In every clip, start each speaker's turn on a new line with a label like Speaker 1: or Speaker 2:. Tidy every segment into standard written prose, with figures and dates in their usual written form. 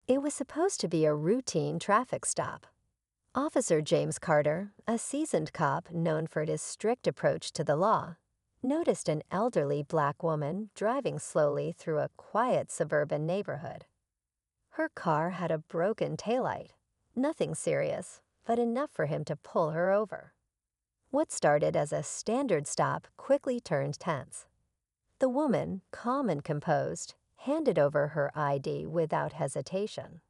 Speaker 1: It was supposed to be a routine traffic stop. Officer James Carter, a seasoned cop known for his strict approach to the law, noticed an elderly black woman driving slowly through a quiet suburban neighborhood. Her car had a broken taillight, nothing serious, but enough for him to pull her over. What started as a standard stop quickly turned tense. The woman, calm and composed, handed over her ID without hesitation.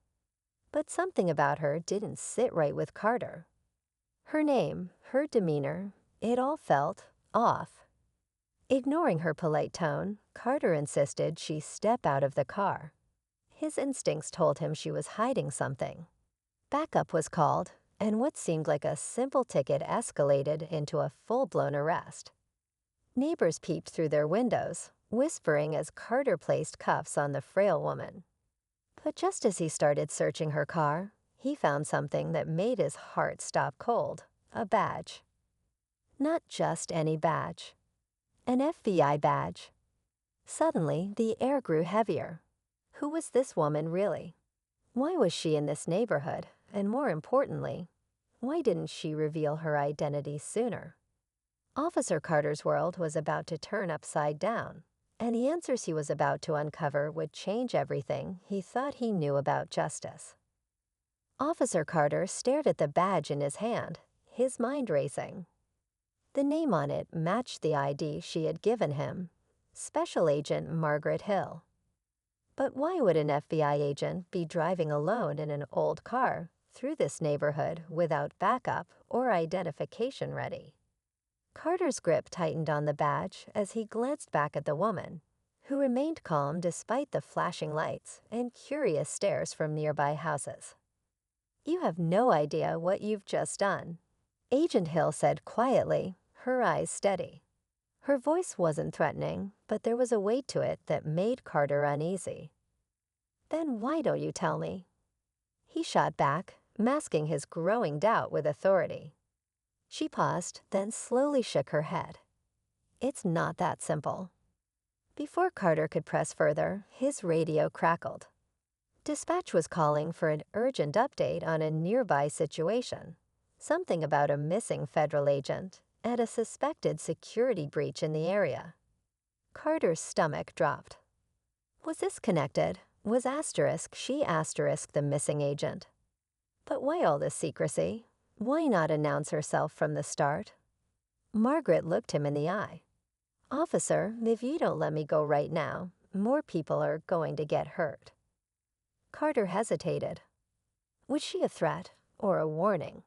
Speaker 1: But something about her didn't sit right with Carter. Her name, her demeanor, it all felt off. Ignoring her polite tone, Carter insisted she step out of the car. His instincts told him she was hiding something. Backup was called, and what seemed like a simple ticket escalated into a full-blown arrest. Neighbors peeped through their windows, whispering as Carter placed cuffs on the frail woman. But just as he started searching her car, he found something that made his heart stop cold, a badge. Not just any badge. An FBI badge. Suddenly, the air grew heavier. Who was this woman really? Why was she in this neighborhood? And more importantly, why didn't she reveal her identity sooner? Officer Carter's world was about to turn upside down, and the answers he was about to uncover would change everything he thought he knew about justice. Officer Carter stared at the badge in his hand, his mind racing. The name on it matched the ID she had given him, Special Agent Margaret Hill. But why would an FBI agent be driving alone in an old car through this neighborhood without backup or identification ready? Carter's grip tightened on the badge as he glanced back at the woman, who remained calm despite the flashing lights and curious stares from nearby houses. "You have no idea what you've just done," Agent Hill said quietly, her eyes steady. Her voice wasn't threatening, but there was a weight to it that made Carter uneasy. "Then why don't you tell me?" He shot back, masking his growing doubt with authority. She paused, then slowly shook her head. "It's not that simple." Before Carter could press further, his radio crackled. Dispatch was calling for an urgent update on a nearby situation. Something about a missing federal agent and a suspected security breach in the area. Carter's stomach dropped. Was this connected? Was she the missing agent? But why all this secrecy? Why not announce herself from the start? Margaret looked him in the eye. "Officer, if you don't let me go right now, more people are going to get hurt." Carter hesitated. Was she a threat or a warning?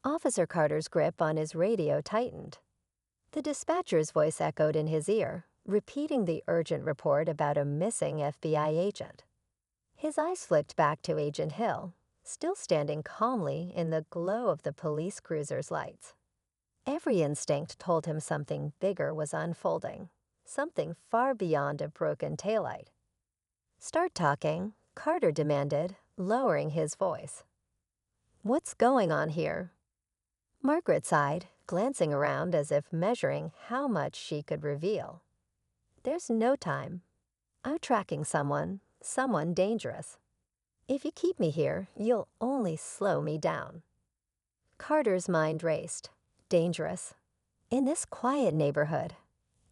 Speaker 1: Officer Carter's grip on his radio tightened. The dispatcher's voice echoed in his ear, repeating the urgent report about a missing FBI agent. His eyes flicked back to Agent Hill, still standing calmly in the glow of the police cruiser's lights. Every instinct told him something bigger was unfolding, something far beyond a broken taillight. "Start talking," Carter demanded, lowering his voice. "What's going on here?" Margaret sighed, glancing around as if measuring how much she could reveal. "There's no time. I'm tracking someone dangerous. If you keep me here, you'll only slow me down." Carter's mind raced. Dangerous. In this quiet neighborhood.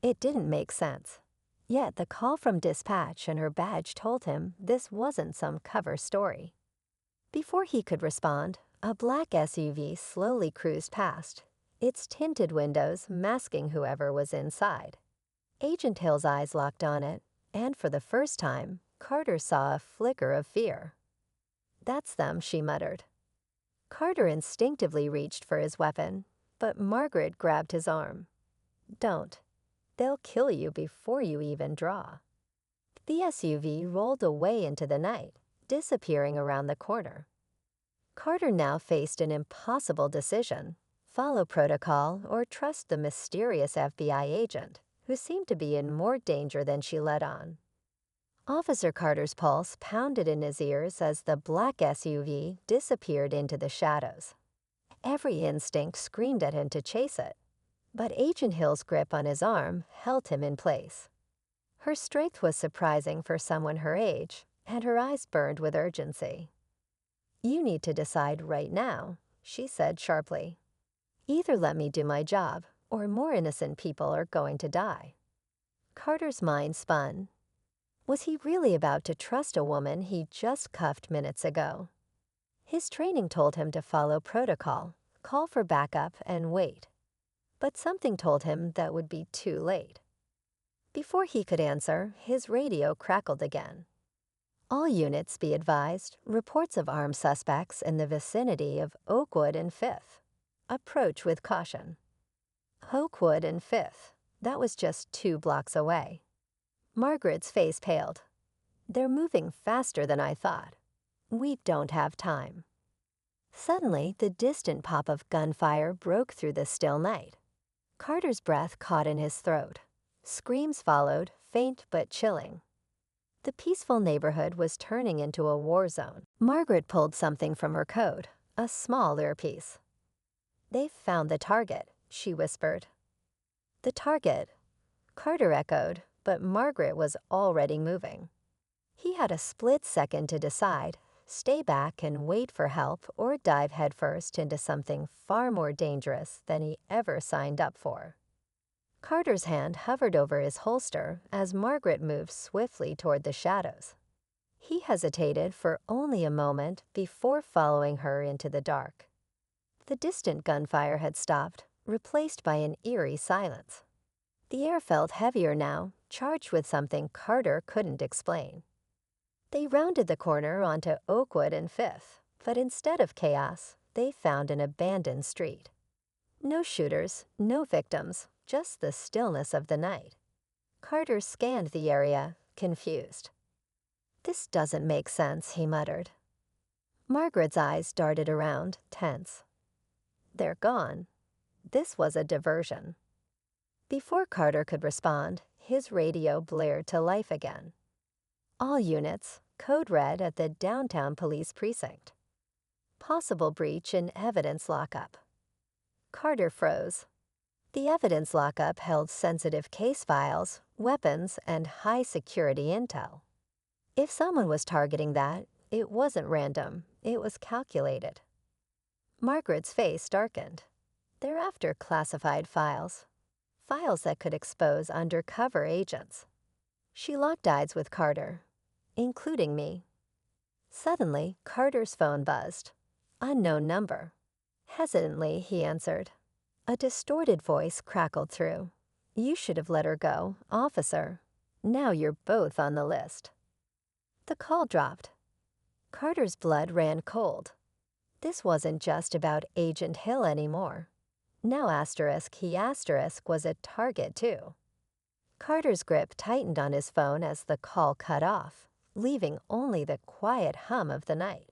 Speaker 1: It didn't make sense. Yet the call from dispatch and her badge told him this wasn't some cover story. Before he could respond, a black SUV slowly cruised past, its tinted windows masking whoever was inside. Agent Hill's eyes locked on it, and for the first time, Carter saw a flicker of fear. "That's them," she muttered. Carter instinctively reached for his weapon, but Margaret grabbed his arm. "Don't. They'll kill you before you even draw." The SUV rolled away into the night, disappearing around the corner. Carter now faced an impossible decision: follow protocol or trust the mysterious FBI agent, who seemed to be in more danger than she let on. Officer Carter's pulse pounded in his ears as the black SUV disappeared into the shadows. Every instinct screamed at him to chase it, but Agent Hill's grip on his arm held him in place. Her strength was surprising for someone her age, and her eyes burned with urgency. "You need to decide right now," she said sharply. "Either let me do my job, or more innocent people are going to die." Carter's mind spun. Was he really about to trust a woman he just cuffed minutes ago? His training told him to follow protocol, call for backup, and wait. But something told him that would be too late. Before he could answer, his radio crackled again. "All units be advised, reports of armed suspects in the vicinity of Oakwood and 5th. Approach with caution." Oakwood and 5th. That was just 2 blocks away. Margaret's face paled. "They're moving faster than I thought. We don't have time." Suddenly, the distant pop of gunfire broke through the still night. Carter's breath caught in his throat. Screams followed, faint but chilling. The peaceful neighborhood was turning into a war zone. Margaret pulled something from her coat, a small earpiece. "They've found the target," she whispered. "The target," Carter echoed, but Margaret was already moving. He had a split second to decide, stay back and wait for help or dive headfirst into something far more dangerous than he ever signed up for. Carter's hand hovered over his holster as Margaret moved swiftly toward the shadows. He hesitated for only a moment before following her into the dark. The distant gunfire had stopped, replaced by an eerie silence. The air felt heavier now, charged with something Carter couldn't explain. They rounded the corner onto Oakwood and 5th, but instead of chaos, they found an abandoned street. No shooters, no victims, just the stillness of the night. Carter scanned the area, confused. "This doesn't make sense," he muttered. Margaret's eyes darted around, tense. "They're gone." This was a diversion. Before Carter could respond, his radio blared to life again. "All units, code red at the downtown police precinct. Possible breach in evidence lockup." Carter froze. The evidence lockup held sensitive case files, weapons, and high-security intel. If someone was targeting that, it wasn't random, it was calculated. Margaret's face darkened. "They're after classified files. Files that could expose undercover agents." She locked eyes with Carter. "Including me." Suddenly, Carter's phone buzzed. Unknown number. Hesitantly, he answered. A distorted voice crackled through. "You should have let her go, officer. Now you're both on the list." The call dropped. Carter's blood ran cold. This wasn't just about Agent Hill anymore. Now he was a target too. Carter's grip tightened on his phone as the call cut off, leaving only the quiet hum of the night.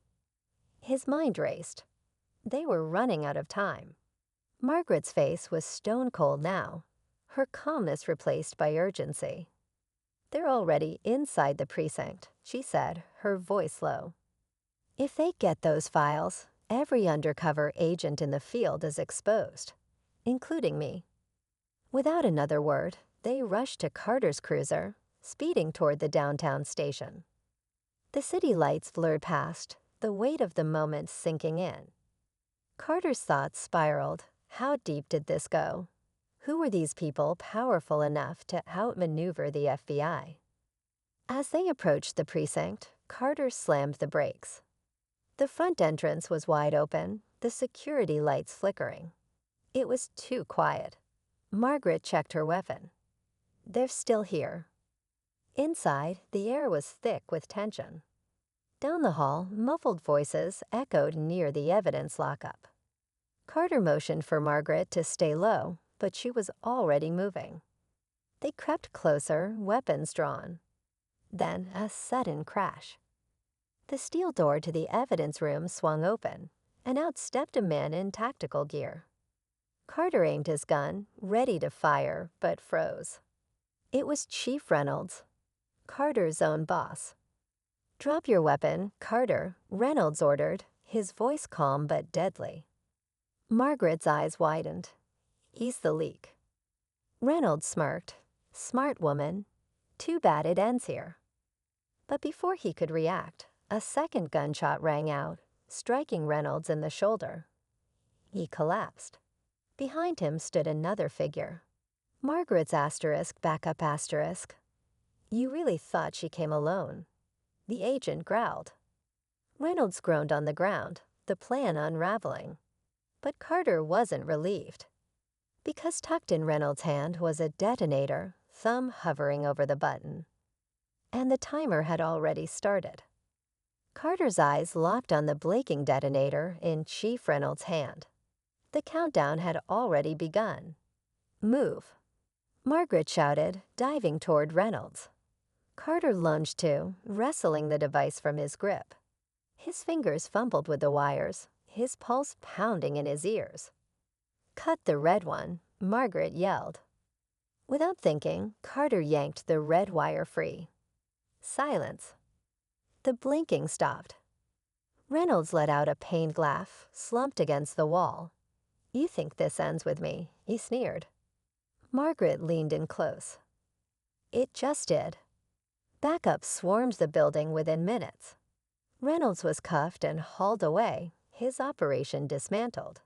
Speaker 1: His mind raced. They were running out of time. Margaret's face was stone cold now, her calmness replaced by urgency. "They're already inside the precinct," she said, her voice low. "If they get those files, every undercover agent in the field is exposed, including me." Without another word, they rushed to Carter's cruiser, speeding toward the downtown station. The city lights blurred past, the weight of the moment sinking in. Carter's thoughts spiraled. How deep did this go? Who were these people powerful enough to outmaneuver the FBI? As they approached the precinct, Carter slammed the brakes. The front entrance was wide open, the security lights flickering. It was too quiet. Margaret checked her weapon. "They're still here." Inside, the air was thick with tension. Down the hall, muffled voices echoed near the evidence lockup. Carter motioned for Margaret to stay low, but she was already moving. They crept closer, weapons drawn. Then a sudden crash. The steel door to the evidence room swung open, and out stepped a man in tactical gear. Carter aimed his gun, ready to fire, but froze. It was Chief Reynolds, Carter's own boss. "Drop your weapon, Carter," Reynolds ordered, his voice calm but deadly. Margaret's eyes widened. "Ease the leak." Reynolds smirked. "Smart woman. Too bad it ends here." But before he could react, a second gunshot rang out, striking Reynolds in the shoulder. He collapsed. Behind him stood another figure. Margaret's asterisk backup asterisk. You really thought she came alone. The agent growled. Reynolds groaned on the ground, the plan unraveling. But Carter wasn't relieved. Because tucked in Reynolds' hand was a detonator, thumb hovering over the button. And the timer had already started. Carter's eyes locked on the blinking detonator in Chief Reynolds' hand. The countdown had already begun. Move. Margaret shouted, diving toward Reynolds. Carter lunged to, wrestling the device from his grip. His fingers fumbled with the wires, his pulse pounding in his ears. Cut the red one, Margaret yelled. Without thinking, Carter yanked the red wire free. Silence. The blinking stopped. Reynolds let out a pained laugh, slumped against the wall. You think this ends with me, he sneered. Margaret leaned in close. It just did. Backup swarmed the building within minutes. Reynolds was cuffed and hauled away, his operation dismantled.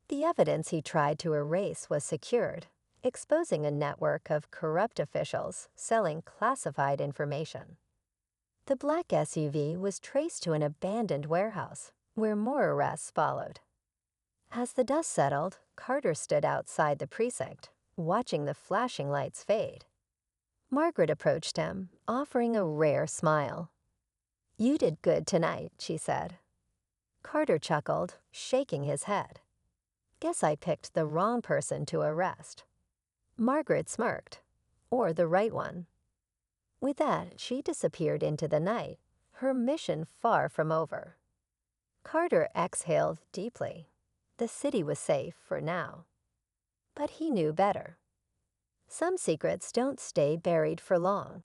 Speaker 1: The evidence he tried to erase was secured, exposing a network of corrupt officials selling classified information. The black SUV was traced to an abandoned warehouse, where more arrests followed. As the dust settled, Carter stood outside the precinct, watching the flashing lights fade. Margaret approached him, offering a rare smile. You did good tonight, she said. Carter chuckled, shaking his head. Guess I picked the wrong person to arrest. Margaret smirked. Or the right one. With that, she disappeared into the night, her mission far from over. Carter exhaled deeply. The city was safe for now. But he knew better. Some secrets don't stay buried for long.